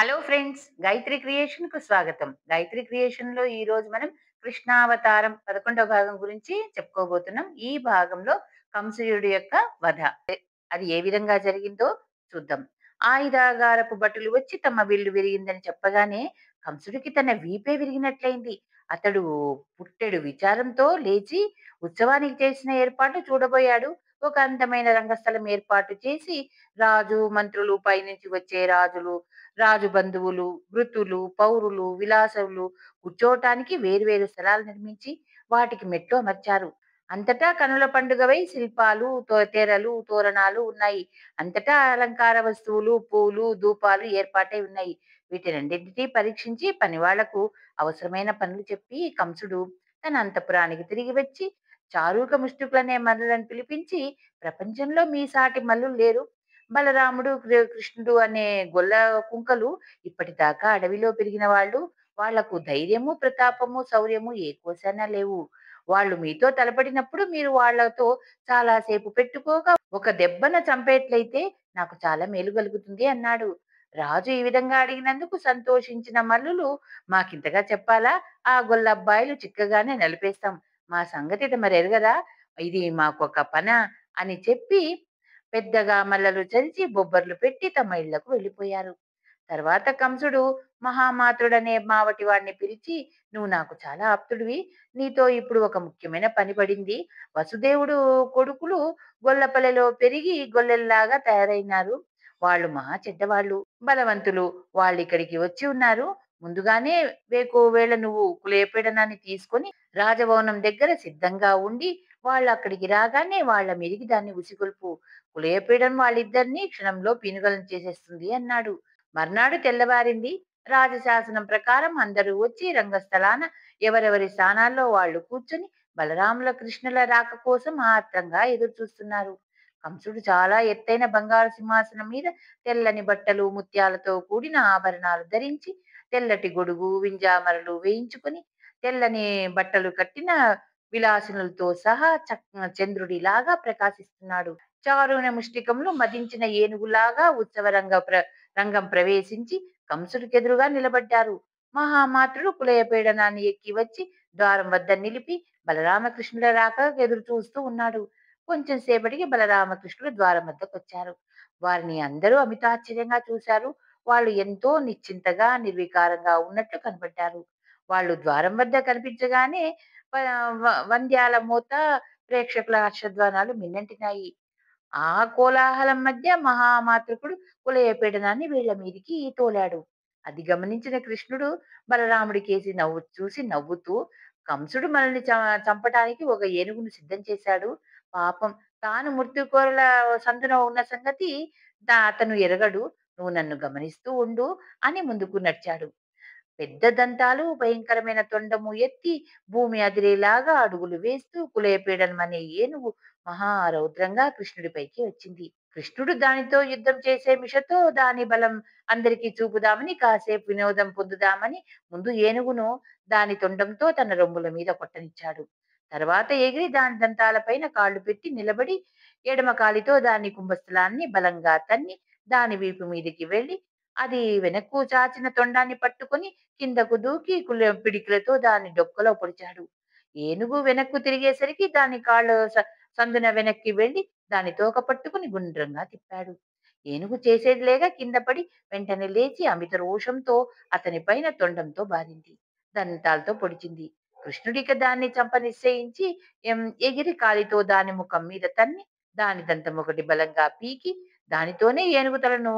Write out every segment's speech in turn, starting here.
Hello friends, Gayatri క్రియేషన్‌కు స్వాగతం. గాయత్రి క్రియేషన్‌లో ఈరోజు మనం కృష్ణావతారం 11వ భాగం గురించి చెప్పుకోబోతున్నాం. ఈ భాగంలో కంసుడి యొక్క వధ. అది ఏ విధంగా జరిగిందో చూద్దాం. ఆయుధాగారపు భటులు వచ్చి తమ విల్లు విరిగిందని చెప్పగానే కంసుడికి తన వీపే విరిగినట్లయింది. అతడు పుట్టెడు విచారంతో లేచి ఉత్సవానికి చేసిన ఏర్పాట్లు చూడబోయాడు. ఒక అందమైన రంగస్థలం ఏర్పాటు చేసి రాజు, మంత్రులు, పైనుంచి వచ్చే రాజులు, రాజు బంధువులు, వృతులు, పౌరులు, విలాసవులు కూర్చోవటానికి వేరువేరు స్థలాలు నిర్మించి వాటికి మెట్లు అమర్చారు. అంతటా కనుల పండుగవై శిల్పాలు, తెరలు, తోరణాలు ఉన్నాయి. అంతటా అలంకార వస్తువులు, పూలు, ధూపాలు ఏర్పాటై ఉన్నాయి. వీటినన్నింటినీ పరీక్షించి పనివాళ్లకు అవసరమైన పనులు చెప్పి కంసుడు తన అంతఃపురానికి తిరిగి వచ్చి చారూక ముష్టికులనే మల్లులను పిలిపించి, ప్రపంచంలో మీ సాటి మల్లులు లేరు. బలరాముడు, కృష్ణుడు అనే గొల్ల కుంకలు ఇప్పటిదాకా అడవిలో పెరిగిన వాళ్ళు. వాళ్లకు ధైర్యము, ప్రతాపము, శౌర్యము ఏ కోశానా లేవు. వాళ్ళు మీతో తలపడినప్పుడు మీరు వాళ్ళతో చాలా సేపు పెట్టుకోగా ఒక దెబ్బన చంపేట్లయితే నాకు చాలా మేలు కలుగుతుంది అన్నాడు. రాజు ఈ విధంగా అడిగినందుకు సంతోషించిన మల్లులు, మాకింతగా చెప్పాలా? ఆ గొల్లబ్బాయిలు చిక్కగానే నలిపేస్తాం. మా సంగతి తమరు ఎరగరా? ఇది మాకొక పన అని చెప్పి పెద్దగా మల్లలు చరిచి బొబ్బర్లు పెట్టి తమ ఇళ్లకు వెళ్ళిపోయారు. తర్వాత కంసుడు మహామాతుడనే మావటి వాడిని పిలిచి, నువ్వు నాకు చాలా ఆప్తుడివి. నీతో ఇప్పుడు ఒక ముఖ్యమైన పని పడింది. వసుదేవుడు కొడుకులు గొల్లపల్లెలో పెరిగి గొల్లెల్లాగా తయారైనారు. వాళ్ళు మహా చెడ్డవాళ్ళు, బలవంతులు. వాళ్ళు ఇక్కడికి వచ్చి ఉన్నారు. ముందుగానే వేళ నువ్వు కులేపీడనాన్ని తీసుకొని రాజభవనం దగ్గర సిద్ధంగా ఉండి వాళ్ళు అక్కడికి రాగానే వాళ్ళ మీదికి దాన్ని ఉసిగొల్పు. కులయపీడనం వాళ్ళిద్దరినీ క్షణంలో పీనుగలను చేసేస్తుంది అన్నాడు. మర్నాడు తెల్లవారింది. రాజశాసనం ప్రకారం అందరూ వచ్చి రంగస్థలాన ఎవరెవరి స్థానాల్లో వాళ్ళు కూర్చొని బలరాముల కృష్ణుల రాక కోసం ఆత్రంగా ఎదురు చూస్తున్నారు. కంసుడు చాలా ఎత్తైన బంగారు సింహాసనం మీద తెల్లని బట్టలు, ముత్యాలతో కూడిన ఆభరణాలు ధరించి, తెల్లటి గొడుగు, వింజామరలు వేయించుకొని, తెల్లని బట్టలు కట్టిన విలాసినులతో సహా చంద్రుడిలాగా ప్రకాశిస్తున్నాడు. చారుణ ముష్టికంలో మదించిన ఏనుగులాగా రంగం ప్రవేశించి కంసుడికెదురుగా నిలబడ్డారు. మహామాత్రుడు కులయపీడనాన్ని ఎక్కి వచ్చి ద్వారం వద్ద నిలిపి బలరామకృష్ణుల రాక ఎదురు చూస్తూ ఉన్నాడు. కొంచెం సేపటికి బలరామకృష్ణుడు ద్వారం వద్దకొచ్చారు. వారిని అందరూ అమితాశ్చర్యంగా చూశారు. వాళ్ళు ఎంతో నిశ్చింతగా, నిర్వికారంగా ఉన్నట్లు కనబడ్డారు. వాళ్ళు ద్వారం వద్ద కనిపించగానే వంద్యాల మోత, ప్రేక్షకుల హర్షధ్వానాలు మిన్నంటినాయి. ఆ కోలాహలం మధ్య మహామాతృకుడు కులయపీడనాన్ని వీళ్ల మీదికి తోలాడు. అది గమనించిన కృష్ణుడు బలరాముడి కేసి చూసి నవ్వుతూ, కంసుడు మనల్ని చంపటానికి ఒక ఏనుగును సిద్ధం చేశాడు. పాపం తాను మృత్యుకోరల సందున ఉన్న సంగతి అతను ఎరగడు. నువ్వు నన్ను గమనిస్తూ ఉండు అని ముందుకు నడిచాడు. పెద్ద దంతాలు, భయంకరమైన తొండము ఎత్తి భూమి అదిరేలాగా అడుగులు వేస్తూ కులయపీడనం అనే ఏనుగు మహారౌద్రంగా కృష్ణుడిపైకి వచ్చింది. కృష్ణుడు దానితో యుద్ధం చేసే మిషతో దాని బలం అందరికీ చూపుదామని, కాసేపు వినోదం పొందుదామని ముందు ఏనుగును దాని తొండంతో తన రొమ్ముల మీద కొట్టనిచ్చాడు. తర్వాత ఎగిరి దాని దంతాలపైన కాళ్ళు పెట్టి నిలబడి ఎడమ కాలితో దాని కుంభస్థలాన్ని బలంగా తన్ని దాని వీపు మీదికి వెళ్లి అది వెనక్కు చాచిన తొండాన్ని పట్టుకొని కిందకు దూకి పిడికిలతో దాని డొక్కలో పొడిచాడు. ఏనుగు వెనక్కు తిరిగేసరికి దాని కాళ్ళు సందున వెనక్కి వెళ్లి దాని తోక పట్టుకుని గుండ్రంగా తిప్పాడు. ఏనుగు చేసేది లేక కింద పడి వెంటనే లేచి అమిత రోషంతో అతని పైన తొండంతో బారింది, దంతాలతో పొడిచింది. కృష్ణుడిక దాన్ని చంప నిశ్చయించి ఎగిరి కాలితో దాని ముఖం మీద తన్ని దాని దంతం ఒకటి బలంగా పీకి దానితోనే ఏనుగు తలను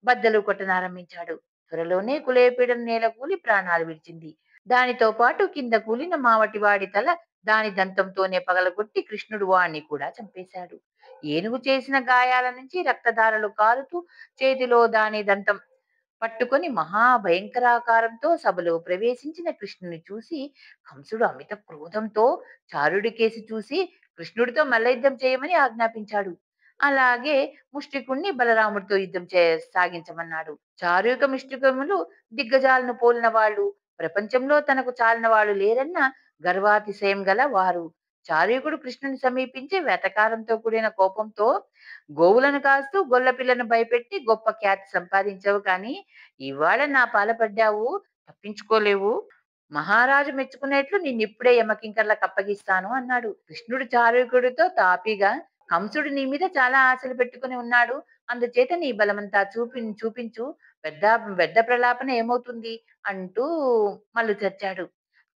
బద్దలు కొట్టనారంభించాడు. త్వరలోనే కులేపీడన నేల కూలి ప్రాణాలు విడిచింది. దానితో పాటు కింద కూలిన మావటివాడి తల దాని దంతంతోనే పగలగొట్టి కృష్ణుడు వాణ్ణి కూడా చంపేశాడు. ఏనుగు చేసిన గాయాల నుంచి రక్తధారలు కారుతూ చేతిలో దాని దంతం పట్టుకొని మహాభయంకరాకారంతో సభలో ప్రవేశించిన కృష్ణుని చూసి కంసుడు అమిత క్రోధంతో చారుడి కేసి చూసి కృష్ణుడితో మల్లయుద్ధం చేయమని ఆజ్ఞాపించాడు. అలాగే ముష్టికుణ్ణి బలరాముడితో యుద్ధం సాగించమన్నాడు. చారుక ముష్టికములు దిగ్గజాలను పోలిన వాళ్ళు, ప్రపంచంలో తనకు చాలిన వాళ్ళు లేరన్న గర్వాతిశయం గల వారు. చార్యుకుడు కృష్ణుని సమీపించి వెటకారంతో కూడిన కోపంతో, "గోవులను కాస్తూ గొల్లపిల్లను భయపెట్టి గొప్ప ఖ్యాతి సంపాదించావు కానీ, ఇవాళ నా పాలపడ్డావు, తప్పించుకోలేవు. మహారాజు మెచ్చుకునేట్లు నిన్నిప్పుడే యమకింకర్లకప్పగిస్తాను" అన్నాడు. కృష్ణుడు చార్యుకుడితో తాపీగా, "కంసుడు నీ మీద చాలా ఆశలు పెట్టుకుని ఉన్నాడు. అందుచేత నీ బలమంతా చూపించు. పెద్ద పెద్ద ప్రలాపన ఏమవుతుంది" అంటూ మల్లు చచ్చాడు.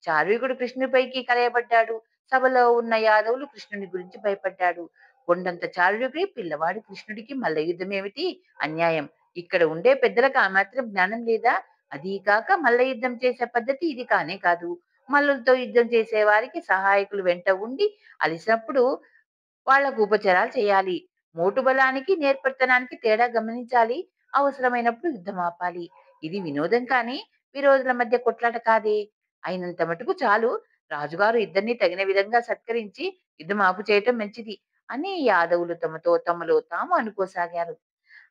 చార్వికుడు కృష్ణుడిపైకి కలయబడ్డాడు. సభలో ఉన్న యాదవులు కృష్ణుని గురించి భయపడ్డాడు. కొండంత చారుడికి పిల్లవాడు కృష్ణుడికి మల్ల యుద్ధమేమిటి? అన్యాయం. ఇక్కడ ఉండే పెద్దలకు ఆ మాత్రం జ్ఞానం లేదా? అదీ కాక మల్ల యుద్ధం చేసే పద్ధతి ఇది కానే కాదు. మల్లులతో యుద్ధం చేసే వారికి సహాయకులు వెంట ఉండి అలిసినప్పుడు వాళ్లకు ఉపచారాలు చేయాలి. మోటు బలానికి, నేర్పరితనానికి తేడా గమనించాలి. అవసరమైనప్పుడు యుద్ధం ఆపాలి. ఇది వినోదం కానీ విరోధుల మధ్య కొట్లాట కాదే. అయినంత మటుకు చాలు. రాజుగారు ఇద్దరిని తగిన విధంగా సత్కరించి యుద్ధం ఆపు చేయటం మంచిది అని యాదవులు తమలో తాము అనుకోసాగారు.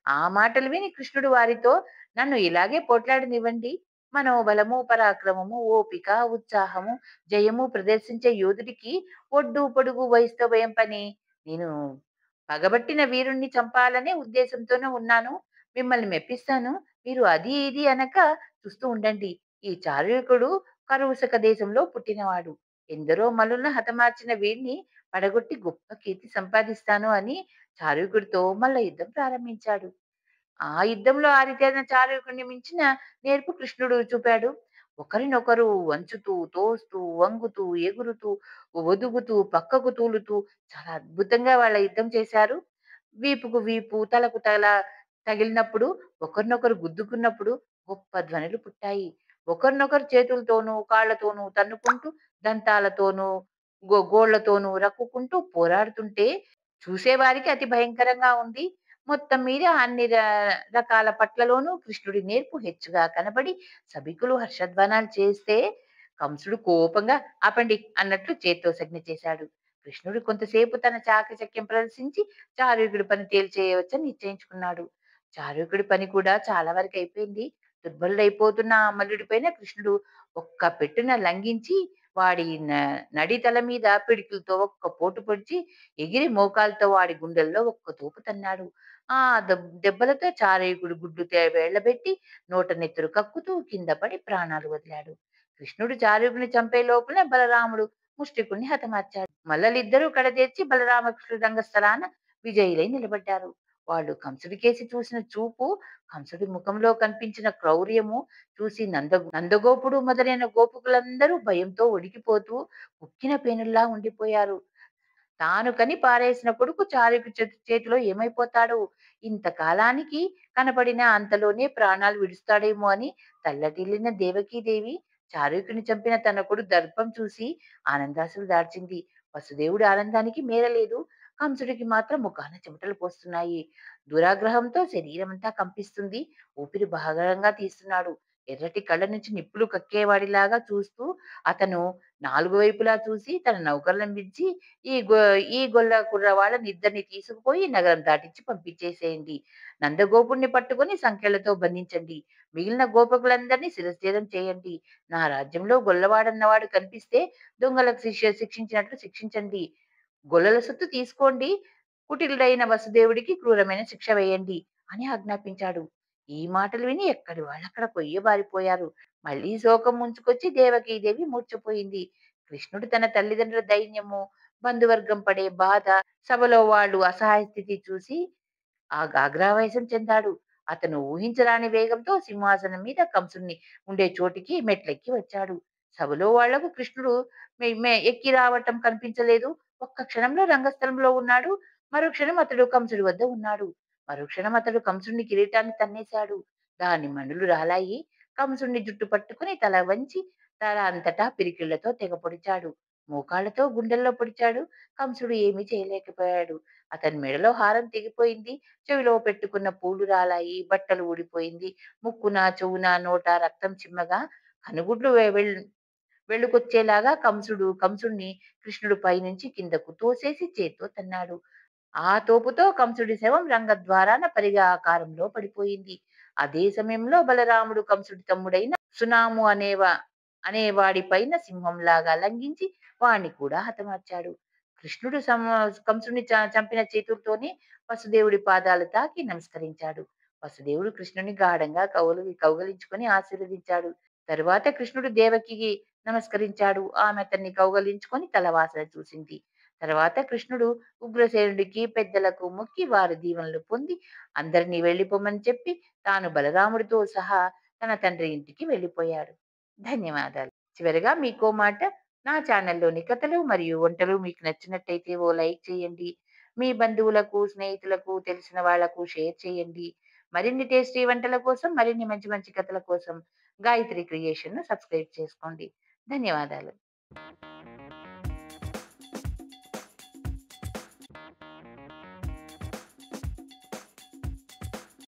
ఆ మాటలు విని కృష్ణుడు వారితో, "నన్ను ఇలాగే పోట్లాడనివ్వండి. మనోబలము, పరాక్రమము, ఓపిక, ఉత్సాహము, జయము ప్రదర్శించే యోధుడికి ఒడ్డు పొడుగు వయసుతో భయం పని. నేను పగబట్టిన వీరుణ్ణి చంపాలనే ఉద్దేశంతోనే ఉన్నాను. మిమ్మల్ని మెప్పిస్తాను. మీరు అది ఇది అనక చూస్తూ ఉండండి. ఈ చార్యుకుడు కరువుసక దేశంలో పుట్టినవాడు. ఎందరో మల్లులను హతమార్చిన వీడిని పడగొట్టి గొప్ప కీర్తి సంపాదిస్తాను" అని చార్యుకుడితో మల్ల యుద్ధం ప్రారంభించాడు. ఆ యుద్ధంలో ఆరితేరిన చారుకుడిని మించిన నేర్పు కృష్ణుడు చూపాడు. ఒకరినొకరు వంచుతూ, తోస్తూ, వంగుతూ, ఎగురుతూ, ఒదుగుతూ, పక్కకు తూలుతూ చాలా అద్భుతంగా వాళ్ళ యుద్ధం చేశారు. వీపుకు వీపు, తలకు తల తగిలినప్పుడు, ఒకరినొకరు గుద్దుకున్నప్పుడు గొప్ప ధ్వనులు పుట్టాయి. ఒకరినొకరు చేతులతోనూ, కాళ్ళతోనూ తన్నుకుంటూ, దంతాలతోనూ, గోళ్ళతోనూ రక్కుకుంటూ పోరాడుతుంటే చూసేవారికి అతి భయంకరంగా ఉంది. మొత్తం మీద అన్ని రకాల పట్లలోనూ కృష్ణుడి నేర్పు హెచ్చుగా కనబడి సభికులు హర్షధ్వానాలు చేస్తే కంసుడు కోపంగా "ఆపండి" అన్నట్లు చేత్తో సంజ్ఞ చేశాడు. కృష్ణుడు కొంతసేపు తన చాకచక్యం ప్రదర్శించి చారుకుడి పని తేల్చేయవచ్చని నిశ్చయించుకున్నాడు. చారుకుడి పని కూడా చాలా వరకు అయిపోయింది. దుర్బలుడైపోతున్న ఆ అమలుడిపైన కృష్ణుడు ఒక్క పెట్టున లంఘించి వాడి నడి తల మీద పిడికిలతో ఒక్క పోటు పొడిచి ఎగిరి మోకాలతో వాడి గుండెల్లో ఒక్క తోపు తన్నాడు. ఆ దెబ్బలతో చారయుకుడు గుడ్డు వేళ్లబెట్టి నోట నెత్తురు కక్కుతూ కింద పడి ప్రాణాలు వదిలాడు. కృష్ణుడు చారయుకుని చంపే లోపల బలరాముడు ముష్టికుణ్ణి హతమార్చాడు. మల్లలిద్దరూ కడతీర్చి బలరామకృష్ణుడు రంగస్థలాన విజయులై నిలబడ్డారు. వాళ్ళు కంసుడికేసి చూసిన చూపు, కంసుడి ముఖంలో కనిపించిన క్రౌర్యము చూసి నందగోపుడు మొదలైన గోపికలందరూ భయంతో వణికిపోతూ ఉక్కిన పేనుల్లా ఉండిపోయారు. తాను కని పారేసిన కొడుకు చారుకి చేతిలో ఏమైపోతాడు? ఇంతకాలానికి కనపడిన అంతలోనే ప్రాణాలు విడుస్తాడేమో అని తల్లడిల్లిన దేవకీదేవి చారుకుని చంపిన తన కొడుకు దర్పం చూసి ఆనందాశ్రులు దాల్చింది. వసుదేవుడి ఆనందానికి మేరలేదు. కంసుడికి మాత్రం ముఖాన చెమటలు పోస్తున్నాయి. దురాగ్రహంతో శరీరమంతా కంపిస్తుంది. ఊపిరి బహరంగా తీస్తున్నాడు. ఎర్రటి కళ్ళ నుంచి నిప్పులు కక్కేవాడిలాగా చూస్తూ అతను నాలుగు వైపులా చూసి తన నౌకర్లను పిలిచి, ఈ గొ ఈ గొల్ల కుర్రవాళ్ళని ఇద్దరిని తీసుకుపోయి నగరం దాటించి పంపించేసేయండి. నందగోపుణ్ణి పట్టుకొని సంకెళ్లతో బంధించండి. మిగిలిన గోపకులందరినీ శిరచ్ఛేదం చేయండి. నా రాజ్యంలో గొల్లవాడన్నవాడు కనిపిస్తే దొంగలకు శిక్షించినట్లు శిక్షించండి. గొల్లల సొత్తు తీసుకోండి. కుటిలుడైన వసుదేవుడికి క్రూరమైన శిక్ష వేయండి అని ఆజ్ఞాపించాడు. ఈ మాటలు విని ఎక్కడి వాళ్ళక్కడ కొయ్యబారిపోయారు. మళ్ళీ శోకం ముంచుకొచ్చి దేవకీదేవి మూర్ఛపోయింది. కృష్ణుడు తన తల్లిదండ్రుల దైన్యము, బంధువర్గం పడే బాధ, సభలో వాళ్ళు అసహాయ స్థితి చూసి ఆగ్రహవేశం చెందాడు. అతను ఊహించరాని వేగంతో సింహాసనం మీద కంసుని ఉండే చోటికి మెట్లెక్కి వచ్చాడు. సభలో వాళ్లకు కృష్ణుడు ఎక్కి రావటం కనిపించలేదు. ఒక్క క్షణంలో రంగస్థలంలో ఉన్నాడు. మరుక్షణం అతడు కంసుడి వద్ద ఉన్నాడు. మరుక్షణం అతడు కంసుని కిరీటాన్ని తన్నేశాడు. దాని మణులు రాలాయి. కంసుని జుట్టు పట్టుకుని తల వంచి తల అంతటా పిరికిళ్లతో తెగ పొడిచాడు. మోకాళ్లతో గుండెల్లో పొడిచాడు. కంసుడు ఏమీ చేయలేకపోయాడు. అతని మెడలో హారం తెగిపోయింది. చెవిలో పెట్టుకున్న పూలు రాలాయి. బట్టలు ఊడిపోయింది. ముక్కున, చెవున, నోట రక్తం చిమ్మగా కనుగుడ్లు వెళ్ళుకొచ్చేలాగా కంసుడిని కృష్ణుడు పైనుంచి కిందకు తోసేసి చేత్తో తన్నాడు. ఆ తోపుతో కంసుడి శవం రంగద్వారాన పరిగా ఆకారంలో పడిపోయింది. అదే సమయంలో బలరాముడు కంసుడి తమ్ముడైన సునాము అనేవాడి పైన సింహంలాగా లంఘించి వాణ్ణి కూడా హతమార్చాడు. కృష్ణుడు కంసుడిని చంపిన చేతులతోనే వసుదేవుడి పాదాలు తాకి నమస్కరించాడు. వసుదేవుడు కృష్ణుని గాఢంగా కౌగలించుకొని ఆశీర్వదించాడు. తరువాత కృష్ణుడు దేవకికి నమస్కరించాడు. ఆమె అతన్ని కౌగలించుకొని తలవాసన చూసింది. తర్వాత కృష్ణుడు ఉగ్రసేనుడికి, పెద్దలకు మొక్కి వారి దీవెనలు పొంది అందరినీ వెళ్ళిపోమని చెప్పి తాను బలరాముడితో సహా తన తండ్రి ఇంటికి వెళ్ళిపోయాడు. ధన్యవాదాలు. చివరగా మీకో మాట, నా ఛానల్లోని కథలు మరియు వంటలు మీకు నచ్చినట్టయితే ఓ లైక్ చేయండి. మీ బంధువులకు, స్నేహితులకు, తెలిసిన వాళ్లకు షేర్ చేయండి. మరిన్ని టేస్టీ వంటల కోసం, మరిన్ని మంచి మంచి కథల కోసం గాయత్రి క్రియేషన్‌ను సబ్స్క్రైబ్ చేసుకోండి. ధన్యవాదాలు.